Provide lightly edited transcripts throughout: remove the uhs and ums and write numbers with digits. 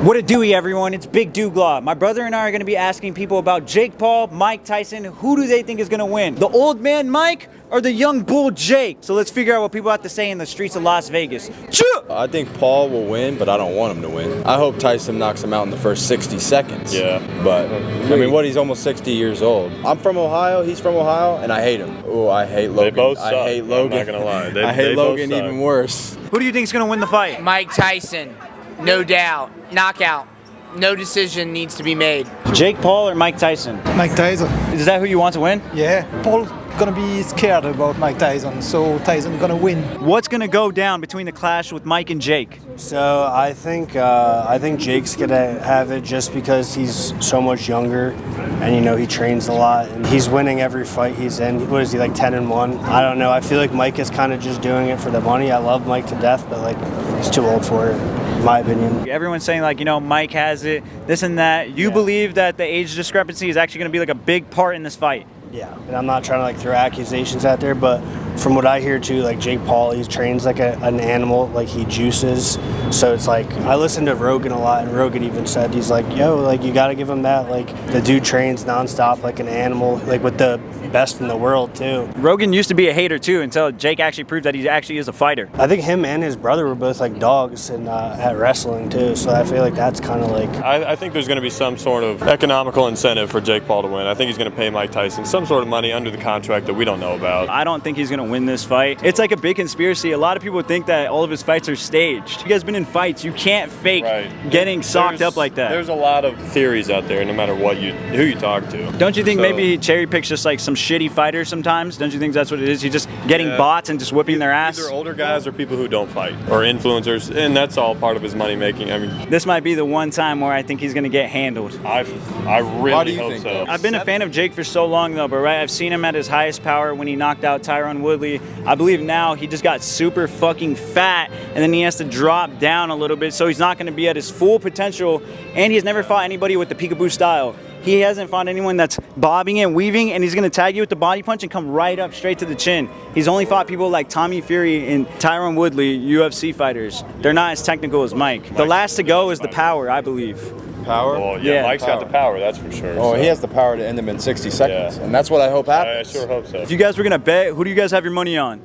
What a dooey, everyone. It's Big Dougla. My brother and I are going to be asking people about Jake Paul, Mike Tyson. Who do they think is going to win? The old man Mike or the young bull Jake? So let's figure out what people have to say in the streets of Las Vegas. I think Paul will win, but I don't want him to win. I hope Tyson knocks him out in the first 60 seconds. Yeah. But, I mean, he's almost 60 years old. I'm from Ohio, he's from Ohio, and I hate him. Oh, I hate Logan. They both suck. I hate Logan. I'm not gonna lie. I hate Logan even worse. Who do you think is going to win the fight? Mike Tyson, no doubt. Knockout. No decision needs to be made. Jake Paul or Mike Tyson? Mike Tyson. Is that who you want to win? Yeah. Paul gonna be scared about Mike Tyson, so Tyson gonna win. What's going to go down between the clash with Mike and Jake? So I think Jake's gonna have it just because he's so much younger, and he trains a lot, and he's winning every fight he's in. What is he, like 10-1? I don't know. I feel like Mike is kind of just doing it for the money. I love Mike to death, but he's too old for it, in my opinion. Everyone's saying Mike has it, this and that. You believe that the age discrepancy is actually going to be a big part in this fight? Yeah, and I'm not trying to throw accusations out there, but from what I hear too, Jake Paul, he trains like an animal, he juices. So it's I listen to Rogan a lot, and Rogan even said, he's you got to give him that. The dude trains nonstop like an animal, with the best in the world too. Rogan used to be a hater too until Jake actually proved that he actually is a fighter. I think him and his brother were both dogs and at wrestling too. So I feel that's kind of I think there's going to be some sort of economical incentive for Jake Paul to win. I think he's going to pay Mike Tyson some sort of money under the contract that we don't know about. I don't think he's going to win this fight. It's a big conspiracy. A lot of people think that all of his fights are staged. You guys been in fights. You can't fake getting socked up like that. There's a lot of theories out there, no matter who you talk to. Don't you think maybe he cherry picks just some shitty fighters sometimes? Don't you think that's what it is? He's just getting bots and just whipping their ass? Either older guys or people who don't fight, or influencers, and that's all part of his money making. I mean, this might be the one time where I think he's going to get handled. I really hope so. I've been a fan of Jake for so long though, but I've seen him at his highest power when he knocked out Tyron Woodley. I believe now he just got super fucking fat, and then he has to drop down a little bit, so he's not going to be at his full potential, and he's never fought anybody with the peekaboo style. He hasn't fought anyone that's bobbing and weaving, and he's going to tag you with the body punch and come right up straight to the chin. He's only fought people like Tommy Fury and Tyron Woodley, UFC fighters. They're not as technical as Mike. The last to go is the power, I believe. Power? Well, yeah, Mike's got the power, that's for sure. Oh, he has the power to end him in 60 seconds, and that's what I hope happens. I sure hope so. If you guys were going to bet, who do you guys have your money on?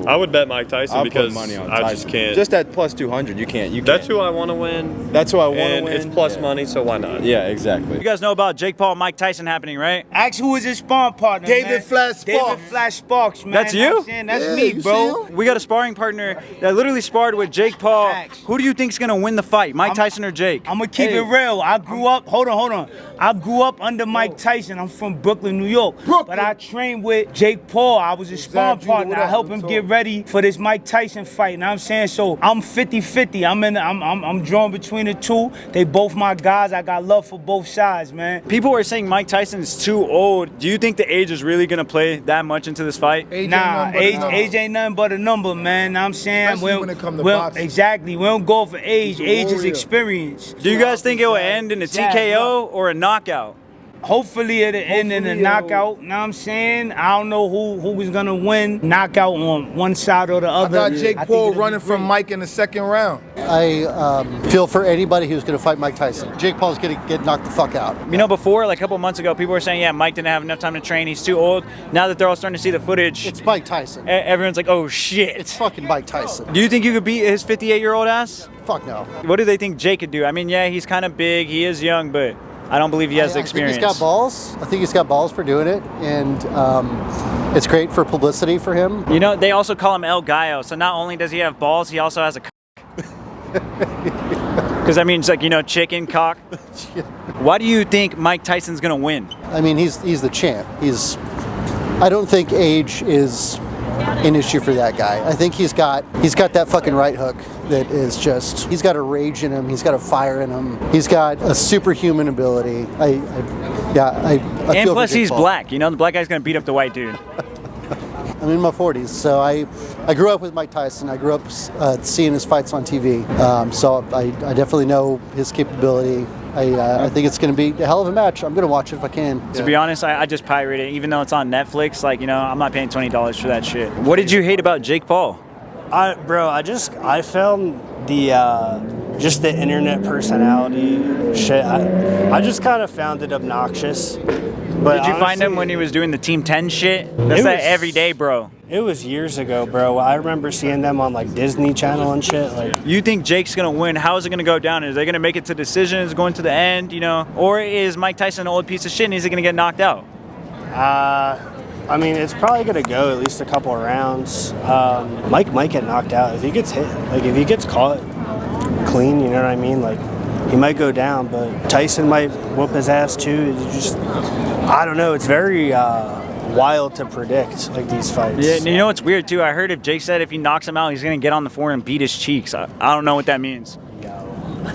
I would bet Mike Tyson because money on I Tyson. just can't. Just at plus 200, you can't. That's who I want to win. That's who I want to And win. it's plus money, so why not? Yeah, exactly. You guys know about Jake Paul, Mike Tyson happening, right? Ask who is his sparring partner, David Flash Sparks. David Flash Sparks, man. That's you? Know what I'm saying? That's me, bro. We got a sparring partner that literally sparred with Jake Paul. Facts. Who do you think's going to win the fight, Mike Tyson or Jake? I'm going to keep it real. I grew up, hold on. I grew up under Mike Tyson. I'm from Brooklyn, New York. But I trained with Jake Paul. I was his sparring partner. I helped him get ready for this Mike Tyson fight. You know what I'm saying? So I'm 50-50. I'm drawn between the two. They both my guys. I got love for both sides, man. People are saying Mike Tyson is too old. Do you think the age is really going to play that much into this fight? Nah, age ain't nothing but a number, man. Know what I'm saying? Especially when it come to boxing. Exactly. We don't go for age. Age is experience. Do you guys think it will end in a TKO or a knockout? Hopefully it'll end in a knockout. Know what I'm saying? I don't know who is gonna win. Knockout on one side or the other. I got Jake Paul running from Mike in the second round. I feel for anybody who's going to fight Mike Tyson. Jake Paul's going to get knocked the fuck out. Before, a couple months ago, people were saying, yeah, Mike didn't have enough time to train. He's too old. Now that they're all starting to see the footage, It's Mike Tyson. everyone's like, oh, shit. It's fucking Mike Tyson. Do you think you could beat his 58-year-old ass? Fuck no. What do they think Jake could do? I mean, yeah, he's kind of big. He is young, but I don't believe he has the experience. I think he's got balls. I think he's got balls for doing it, and it's great for publicity for him. They also call him El Gallo, so not only does he have balls, he also has a because that means chicken, cock. Why do you think Mike Tyson's going to win? I mean, he's the champ. I don't think age is an issue for that guy. I think he's got that fucking right hook that is just, he's got a rage in him, he's got a fire in him, he's got a superhuman ability. I And feel plus for Jake he's Paul. black, the black guy's gonna beat up the white dude. I'm in my 40s, so I grew up with Mike Tyson. I grew up seeing his fights on TV, so I definitely know his capability. I think it's going to be a hell of a match. I'm going to watch it if I can. To be honest, I just pirate it, even though it's on Netflix. I'm not paying $20 for that shit. What did you hate about Jake Paul? I found just the internet personality shit. I just kind of found it obnoxious. But Did you find him when he was doing the Team 10 shit? That's that everyday, bro. It was years ago, bro. I remember seeing them on like Disney Channel and shit. Like, you think Jake's gonna win? How is it gonna go down? Is they gonna make it to decisions, going to the end, you know? Or is Mike Tyson an old piece of shit and is he gonna get knocked out? I mean, it's probably gonna go at least a couple of rounds. Mike might get knocked out if he gets hit. Like if he gets caught clean, you know what I mean? Like he might go down, but Tyson might whoop his ass too. I don't know. It's very wild to predict like these fights. Yeah, you know what's weird too? I heard if Jake said if he knocks him out, he's gonna get on the floor and beat his cheeks. I don't know what that means.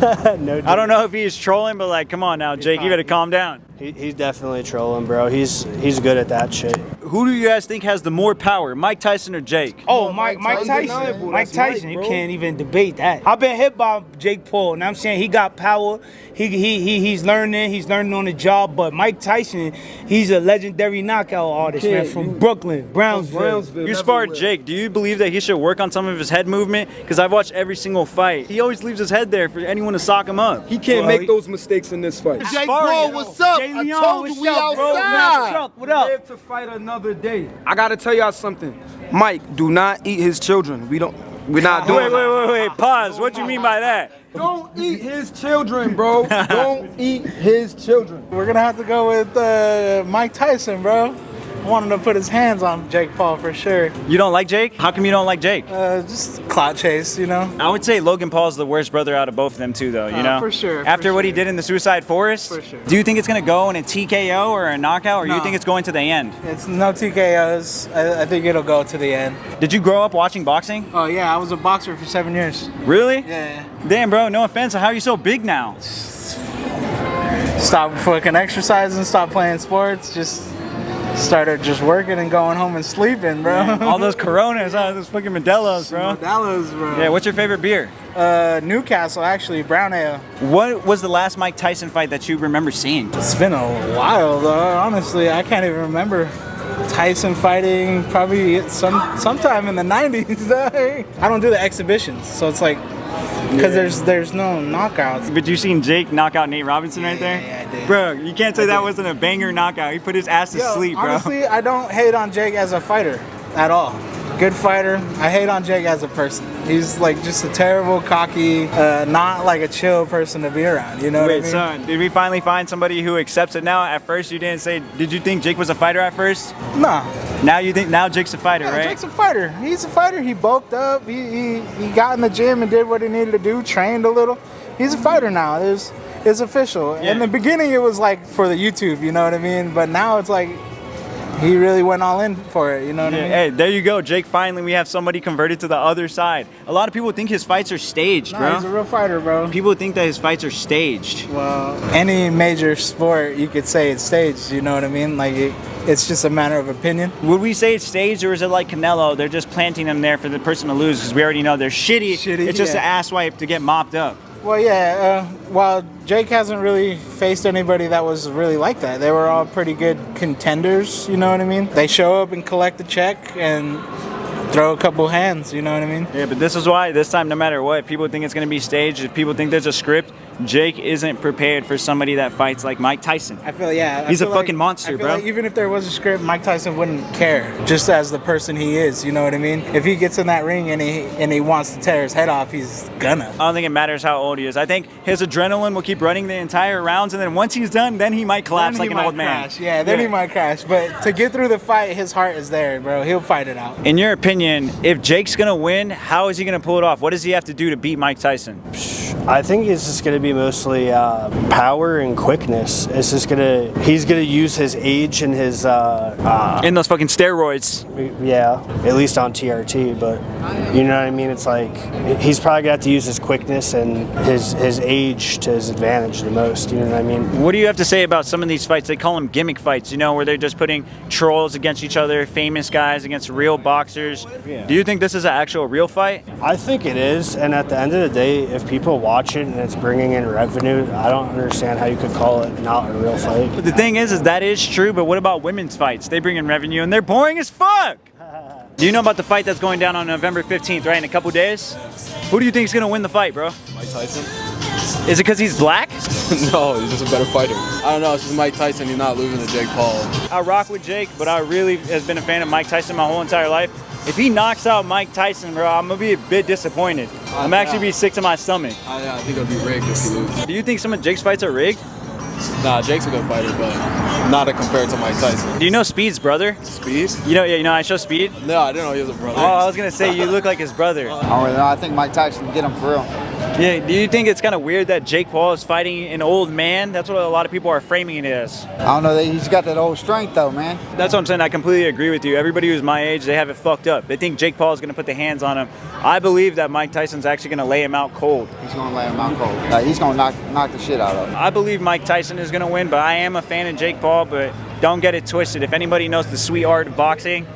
No, I don't know if he's trolling, but like, come on now, Jake, you better calm down. He's definitely trolling, bro. He's good at that shit. Who do you guys think has the more power, Mike Tyson or Jake? Oh, Mike Tyson. Mike Tyson. You can't even debate that. I've been hit by Jake Paul, and I'm saying he got power. He's learning. He's learning on the job. But Mike Tyson, he's a legendary knockout artist, man, from Brooklyn, Brownsville. You sparred Jake. Do you believe that he should work on some of his head movement? Because I've watched every single fight. He always leaves his head there for anyone to sock him up. He can't make those mistakes in this fight. Jake Paul, what's up? I told you we outside. What up? Live to fight another day. I gotta tell y'all something. Mike, do not eat his children. We're not doing Wait. Pause. What do you mean by that? Don't eat his children, bro. Don't eat his children. We're gonna have to go with Mike Tyson, bro. I want him to put his hands on Jake Paul for sure. You don't like Jake? How come you don't like Jake? Just clout chase, you know? I would say Logan Paul's the worst brother out of both of them too, though, you know? For sure. After what he did in the Suicide Forest? For sure. Do you think it's going to go in a TKO or a knockout, or you think it's going to the end? It's no TKOs. I think it'll go to the end. Did you grow up watching boxing? Oh, yeah. I was a boxer for 7 years. Really? Yeah. Damn, bro, no offense. How are you so big now? Stop fucking exercising, stop playing sports, just started just working and going home and sleeping, bro. All those Coronas, those fucking Modelo's, bro. Modelo's, bro. Yeah, what's your favorite beer? Newcastle, actually, brown ale. What was the last Mike Tyson fight that you remember seeing? It's been a while, though. Honestly, I can't even remember. Tyson fighting probably sometime in the 90s. I don't do the exhibitions, so it's like, because there's no knockouts. But you seen Jake knock out Nate Robinson right there? Yeah, I did. Bro, you can't say that wasn't a banger knockout. He put his ass to sleep, bro. Honestly, I don't hate on Jake as a fighter at all. Good fighter. I hate on Jake as a person. He's like just a terrible, cocky, not like a chill person to be around. You know what I mean? Wait, son, did we finally find somebody who accepts it now? At first, you didn't say. Did you think Jake was a fighter at first? Nah. Now you think Jake's a fighter, Yeah, right? Jake's a fighter. He's a fighter. He bulked up. He got in the gym and did what he needed to do. Trained a little. He's a fighter now. It's official. Yeah. In the beginning, it was like for the YouTube. You know what I mean? But now it's like. He really went all in for it, you know what I mean? Hey, there you go, Jake. Finally, we have somebody converted to the other side. A lot of people think his fights are staged, bro. He's a real fighter, bro. People think that his fights are staged. Well, any major sport, you could say it's staged, you know what I mean? Like, it's just a matter of opinion. Would we say it's staged, or is it like Canelo? They're just planting them there for the person to lose because we already know they're shitty. It's just an ass wipe to get mopped up. Well, yeah, while Jake hasn't really faced anybody that was really like that. They were all pretty good contenders, you know what I mean? They show up and collect the check and throw a couple hands, you know what I mean? Yeah, but this is why this time, no matter what, people think it's going to be staged. If people think there's a script, Jake isn't prepared for somebody that fights like Mike Tyson. I feel, yeah. He's a fucking monster, bro. Like even if there was a script, Mike Tyson wouldn't care, just as the person he is, you know what I mean? If he gets in that ring and he wants to tear his head off, he's gonna. I don't think it matters how old he is. I think his adrenaline will keep running the entire rounds, and then once he's done, then he might collapse like an old man. Yeah, then he might crash. But to get through the fight, his heart is there, bro. He'll fight it out. In your opinion, if Jake's gonna win, how is he gonna pull it off? What does he have to do to beat Mike Tyson? I think it's just going to be mostly power and quickness. It's just he's gonna use his age and his in those fucking steroids. Yeah, at least on TRT. But you know what I mean. It's like he's probably got to use his quickness and his age to his advantage the most. You know what I mean? What do you have to say about some of these fights? They call them gimmick fights. You know, where they're just putting trolls against each other, famous guys against real boxers. Yeah. Do you think this is an actual real fight? I think it is. And at the end of the day, if people watch it and it's bringing in revenue, I don't understand how you could call it not a real fight. But the thing is that is true, but what about women's fights? They bring in revenue and they're boring as fuck! Do you know about the fight that's going down on November 15th, right, in a couple days? Who do you think is gonna win the fight, bro? Mike Tyson? Is it because he's black? No, he's just a better fighter. I don't know. It's just Mike Tyson. He's not losing to Jake Paul. I rock with Jake, but I really has been a fan of Mike Tyson my whole entire life. If he knocks out Mike Tyson, bro, I'm gonna be a bit disappointed. I'm actually be sick to my stomach. I think it'll be rigged if he loses. Do you think some of Jake's fights are rigged? Nah, Jake's a good fighter, but not compared to Mike Tyson. Do you know Speed's brother? Speed? You know I show Speed? No, I didn't know he was a brother. Oh, I was gonna say you look like his brother. I think Mike Tyson can get him for real. Yeah, do you think it's kind of weird that Jake Paul is fighting an old man? That's what a lot of people are framing it as. I don't know, he's got that old strength though, man. That's what I'm saying. I completely agree with you. Everybody who's my age, they have it fucked up. They think Jake Paul is going to put the hands on him. I believe that Mike Tyson's actually going to lay him out cold. He's going to lay him out cold. He's going to knock the shit out of him. I believe Mike Tyson is going to win, but I am a fan of Jake Paul, but don't get it twisted. If anybody knows the sweet art of boxing,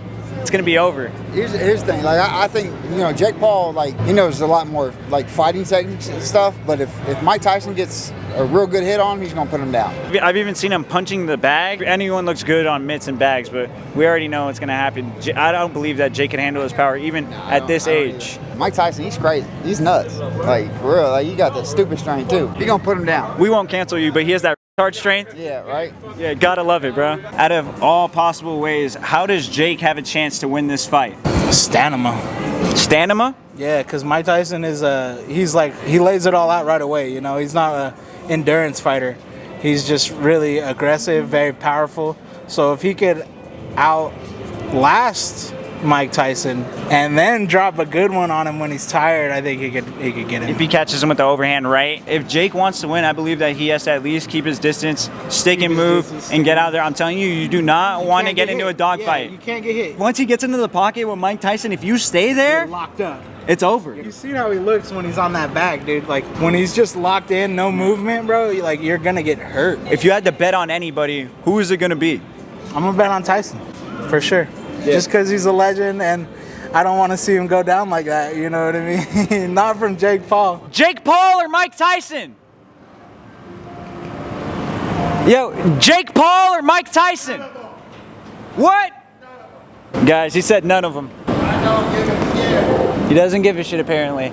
it's going to be over. Here's the thing. Like I think, Jake Paul, like, he knows a lot more like fighting techniques and stuff, but if Mike Tyson gets a real good hit on him, he's going to put him down. I've even seen him punching the bag. Anyone looks good on mitts and bags, but we already know what's going to happen. I don't believe that Jake can handle his power even at this age. Mike Tyson, he's crazy. He's nuts. Like, for real. Like, you got that stupid strength too. He's going to put him down. We won't cancel you, but he has that hard strength. Yeah, right? Yeah, gotta love it, bro. Out of all possible ways, how does Jake have a chance to win this fight? Stamina. Stamina? Yeah, because Mike Tyson is he lays it all out right away. He's not an endurance fighter. He's just really aggressive, very powerful. So if he could outlast Mike Tyson and then drop a good one on him when he's tired, I think he could get him. If he catches him with the overhand right. If Jake wants to win, I believe that he has to at least keep his distance, stick and move, and get out there. I'm telling you, you do not want to get into a dogfight. You can't get hit. Once he gets into the pocket with Mike Tyson, if you stay there, You're locked up. It's over. You see how he looks when he's on that back, dude. Like when he's just locked in, no movement, bro. You're gonna get hurt. If you had to bet on anybody, who is it gonna be? I'm gonna bet on Tyson, for sure. Yeah. Just because he's a legend, and I don't want to see him go down like that. You know what I mean? Not from Jake Paul. Jake Paul or Mike Tyson? Yo, Jake Paul or Mike Tyson? What? Guys, he said none of them. He doesn't give a shit, apparently.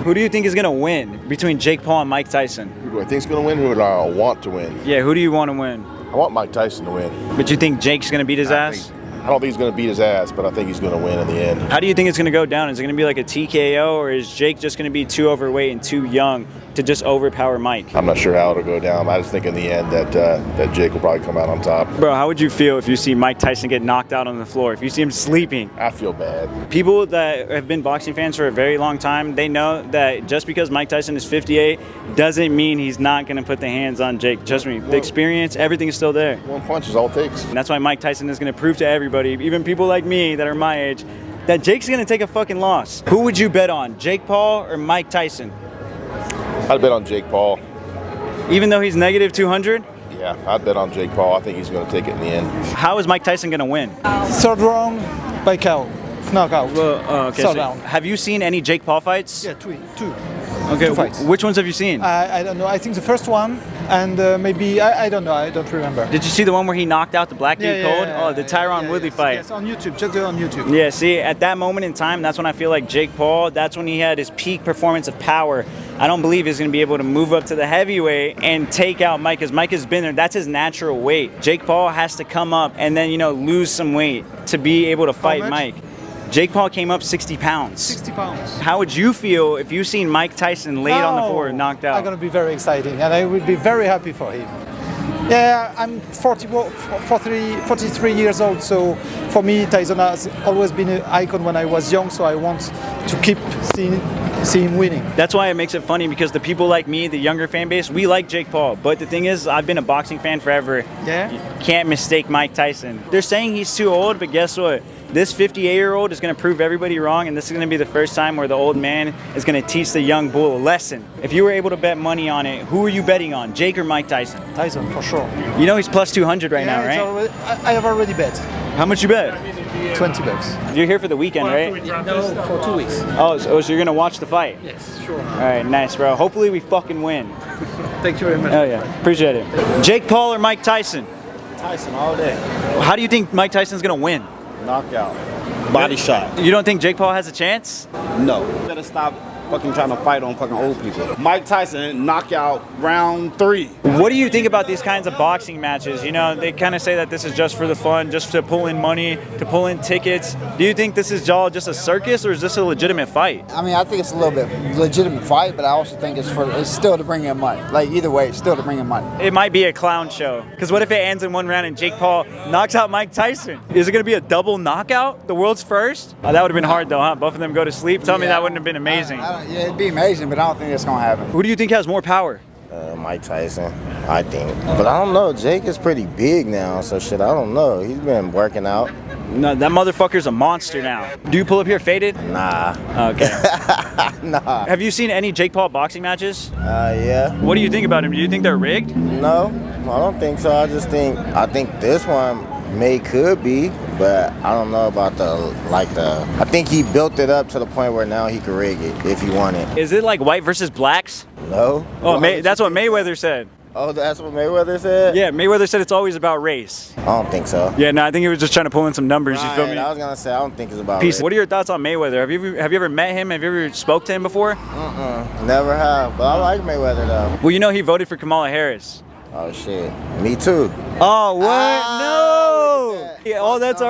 Who do you think is going to win between Jake Paul and Mike Tyson? Who do I think is going to win? Who do I want to win? Yeah, who do you want to win? I want Mike Tyson to win. But you think Jake's going to beat his ass? I don't think he's going to beat his ass, but I think he's going to win in the end. How do you think it's going to go down? Is it going to be like a TKO, or is Jake just going to be too overweight and too young to just overpower Mike? I'm not sure how it'll go down. I just think in the end that Jake will probably come out on top. Bro, how would you feel if you see Mike Tyson get knocked out on the floor? If you see him sleeping? I feel bad. People that have been boxing fans for a very long time, they know that just because Mike Tyson is 58 doesn't mean he's not going to put the hands on Jake. Trust me, the experience, everything is still there. One punch is all it takes. And that's why Mike Tyson is going to prove to everybody, even people like me that are my age, that Jake's going to take a fucking loss. Who would you bet on, Jake Paul or Mike Tyson? I'd bet on Jake Paul. Even though he's negative 200? Yeah, I'd bet on Jake Paul. I think he's going to take it in the end. How is Mike Tyson going to win? Third round by KO. Knockout. Okay, Third so round. have you seen any Jake Paul fights? Yeah, two. Okay, Two fights. Which ones have you seen? I don't know. I think the first one, and maybe, I don't know. I don't remember. Did you see the one where he knocked out the black dude cold? Yeah, the Tyron Woodley fight. Yes, on YouTube. Just go on YouTube. Yeah, see, at that moment in time, that's when I feel like Jake Paul, that's when he had his peak performance of power. I don't believe he's going to be able to move up to the heavyweight and take out Mike, because Mike has been there. That's his natural weight. Jake Paul has to come up and then, lose some weight to be able to fight Mike. Jake Paul came up 60 pounds. 60 pounds. How would you feel if you seen Mike Tyson laid on the floor and knocked out? I'm going to be very exciting, and I would be very happy for him. Yeah, I'm 43 years old, so for me, Tyson has always been an icon when I was young, so I want to keep seeing him winning. That's why it makes it funny, because the people like me, the younger fan base, we like Jake Paul. But the thing is, I've been a boxing fan forever. Yeah? You can't mistake Mike Tyson. They're saying he's too old, but guess what? This 58-year-old is going to prove everybody wrong, and this is going to be the first time where the old man is going to teach the young bull a lesson. If you were able to bet money on it, who are you betting on, Jake or Mike Tyson? Tyson, for sure. You know he's plus 200 right now, right? I have already bet. How much you bet? 20 bucks. You're here for the weekend, right? No, for 2 weeks. Oh, so you're going to watch the fight? Yes, sure. All right, nice, bro. Hopefully we fucking win. Thank you very much. Oh, yeah. Appreciate it. Jake Paul or Mike Tyson? Tyson all day. How do you think Mike Tyson's going to win? Knockout. Body shot. You don't think Jake Paul has a chance? No. Better stop fucking trying to fight on fucking old people. Mike Tyson, knockout round 3. What do you think about these kinds of boxing matches? You know, they kind of say that this is just for the fun, just to pull in money, to pull in tickets. Do you think this is all just a circus, or is this a legitimate fight? I mean, I think it's a little bit legitimate fight, but I also think it's still to bring in money. Like, either way, it's still to bring in money. It might be a clown show. Because what if it ends in one round and Jake Paul knocks out Mike Tyson? Is it going to be a double knockout? The world's first? That would have been hard, though, huh? Both of them go to sleep? Tell me that wouldn't have been amazing. Yeah, it'd be amazing, but I don't think that's going to happen. Who do you think has more power? Mike Tyson, I think. But I don't know. Jake is pretty big now, so shit, I don't know. He's been working out. No, that motherfucker's a monster now. Do you pull up here faded? Nah. Okay. Nah. Have you seen any Jake Paul boxing matches? Yeah. What do you think about him? Do you think they're rigged? No, I don't think so. I think this one could be, but I don't know about I think he built it up to the point where now he can rig it if he wanted. Is it like white versus blacks? No. Oh, that's what Mayweather said. Oh, that's what Mayweather said? Yeah, Mayweather said it's always about race. I don't think so. Yeah, no, I think he was just trying to pull in some numbers, right, you feel me? I was going to say, I don't think it's about Peace. race. What are your thoughts on Mayweather? Have you ever met him? Have you ever spoke to him before? Never have, but I like Mayweather though. Well, you know he voted for Kamala Harris. Oh shit, me too. Oh what? No! Yeah, that's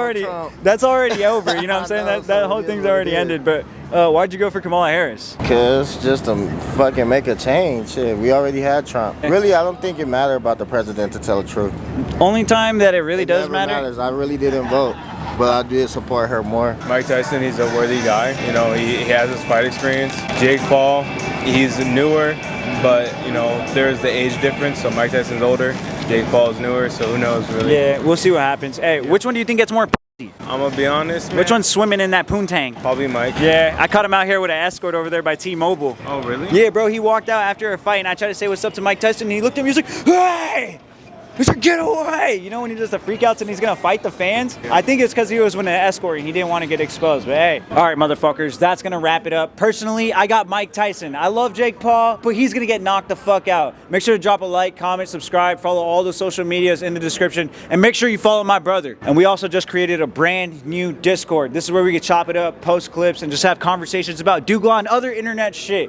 already over. You know what I'm saying? That whole thing's already ended. But why'd you go for Kamala Harris? Cause just to fucking make a change. Shit, we already had Trump. Really, I don't think it mattered about the president, to tell the truth. Only time that it really does never matter. Matters. I really didn't vote, but I did support her more. Mike Tyson, he's a worthy guy. You know, he has his fight experience. Jake Paul, he's newer, but you know, there's the age difference. So Mike Tyson's older, Jake Paul's newer. So who knows, really? Yeah, we'll see what happens. Hey, which one do you think gets more pussy? I'm gonna be honest, man. Which one's swimming in that poontang? Probably Mike. Yeah, I caught him out here with an escort over there by T-Mobile. Oh, really? Yeah, bro, he walked out after a fight, and I tried to say what's up to Mike Tyson, and he looked at me, he was like, hey! He said, get away! You know when he does the freakouts and he's gonna fight the fans? I think it's because he was with an escort and he didn't want to get exposed, but hey. All right, motherfuckers, that's gonna wrap it up. Personally, I got Mike Tyson. I love Jake Paul, but he's gonna get knocked the fuck out. Make sure to drop a like, comment, subscribe, follow all the social medias in the description, and make sure you follow my brother. And we also just created a brand new Discord. This is where we can chop it up, post clips, and just have conversations about Dougla and other internet shit.